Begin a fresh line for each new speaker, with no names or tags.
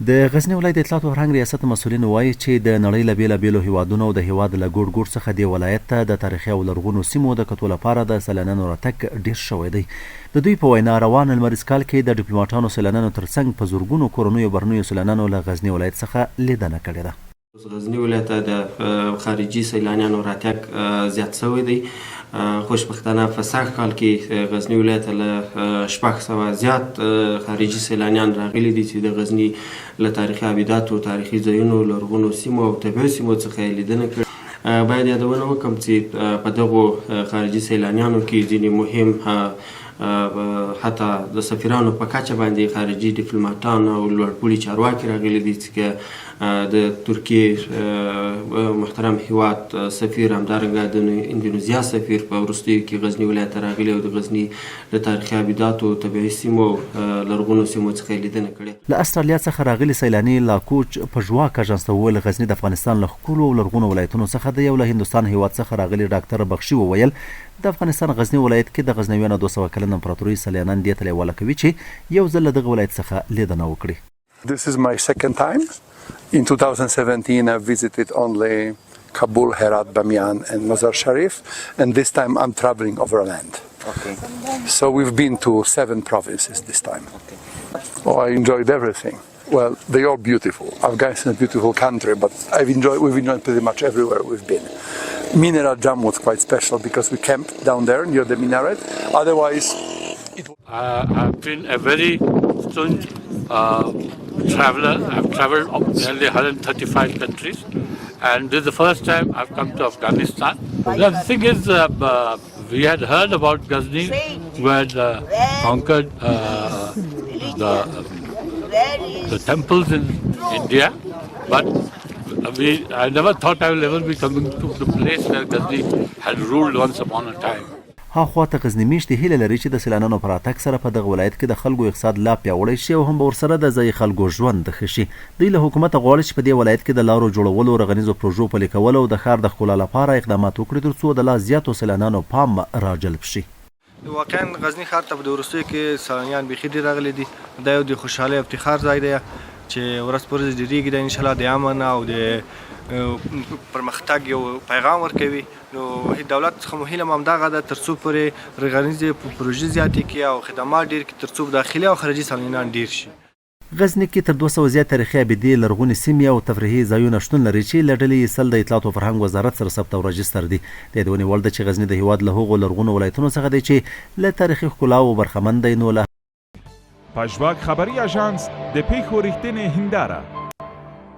د غزني ولایت اطلاعاتو فرهنګ ریاست مسؤلین وایي چې د نړۍ له بېلابېلو هیوادونو او د هیواد له ګوټ ګوټ څخه د ولایت ته د تاریخي او لرغونو سیمو د کتو لپاره د سیلانیانو راتګ ډیر شوی دی. د دوی په وینا روان لمریز کال کې د ډیپلوماټانو سیلانیانو ترڅنګ په زرګونو کورنیو بهرنیو سیلانیانو له غزني ولایت څخه لیدنه کړې ده.
غزني ولایت د خارجي سیلانیانو راتګ زیات شوی دی. خوشبختانه په سږ کال کې غزني ولایت له 600 زیات خارجي سیلانیان راغلي دي چې د غزني له تاریخي ابداتو، تاریخي ځایونو، لرغونو سیمو او طبیعي سیمو څخه یې لیدنه کړې. باید یادونه وکړم چې په دغو خارجي سیلانیانو کې ځینې مهم حتی د سفیرانو په کچه باندې خارجي ډیپلوماټان او لوړپوړي چارواکي راغلي دي چې د ترکیې محترم هیواد سفیر، همدارنګه د اندونیزیا سفیر په وروستیو کې غزني ولایت ته راغلي او د غزني د تاریخي ابداتو، طبیعي سیمو، لرغونو سیمو څخه یې لیدنه کړې.
له استرالیا څخه راغلي سیلاني لاکوچ په ژواک اژانس ته وویل غزني د افغانستان له ښکلو او لرغونو ولایتونو څخه دی. یو له هندوستان هیواد څخه راغلي ډاکټر بخشي وویل د افغانستان غزني ولایت کې د غزنویانو 200 کلن امپراتوري سیلانیان دې ته لیواله کوي چې یو ځل له دغه ولایت څخه لیدنه وکړي.
This is my second time. In 2017 I visited only Kabul, Herat, Bamiyan and Mazar Sharif, and this time I'm traveling overland.
Okay.
So we've been to 7 provinces this time.
Okay.
Oh, I enjoyed everything. Well, they are beautiful. Afghanistan is a beautiful country, but we've enjoyed pretty much everywhere we've been. Minaret Jam was quite special because we camped down there near the minaret. Otherwise, it was...
I've been a very stunted traveler. I've traveled nearly 135 countries, and this is the first time I've come to Afghanistan. The thing is, we had heard about Ghazni, who had conquered the temples in India, but I never thought I will ever be coming to the place where Ghazni had ruled once upon a time.
هاخوا ته غزني میشتې هیله لري چې د سیلانیانو په راتګ سره په دغه ولایت کې د خلکو اقتصاد لا پیاوړی شي او هم به ورسره د ځایي خلکو ژوند ښه شي. دوی له حکومته غواړي چې په دې ولایت کې د لارو جوړولو، رغنیزو پروژو پلي کولو او د ښار د ښکلا لپاره اقدامات وکړي ترڅو د لا زیاتو سیلانیانو پام راجلب شي.
واقعا غزني ښار ته په د وروستیو کې سیلانیان بیخي ډېر راغلي دي. دا یو د خوشحالۍ او افتخار ځای دی چې ورځ په ورځ ډېرېږي دی انشاءالله د امن او د پرمختګ یو پیغام ورکوي. نو دولت څخه مو هیله همدغه ده ترڅو پورې رغنیزې پروژې زیاتې کړي او خدمات ډېر کړي ترڅو داخلي او خارجي سیلانیان ډېر شي.
غزني کې تر 200 زیات تاریخي ابدې، لرغونې سیمې او تفریحي ځایونه شتون لري چې له ډلې سل د اطلاعاتو فرهنګ وزارت سره ثبت او راجستر دي. د یادونې وړ ده چې غزني د هیواد له هغو لرغونو ولایتونو څخه دی چې له تاریخي ښکلاو برخمن دی. نو له
پژواک خبري اژانس د پیښو ریښتینې هنداره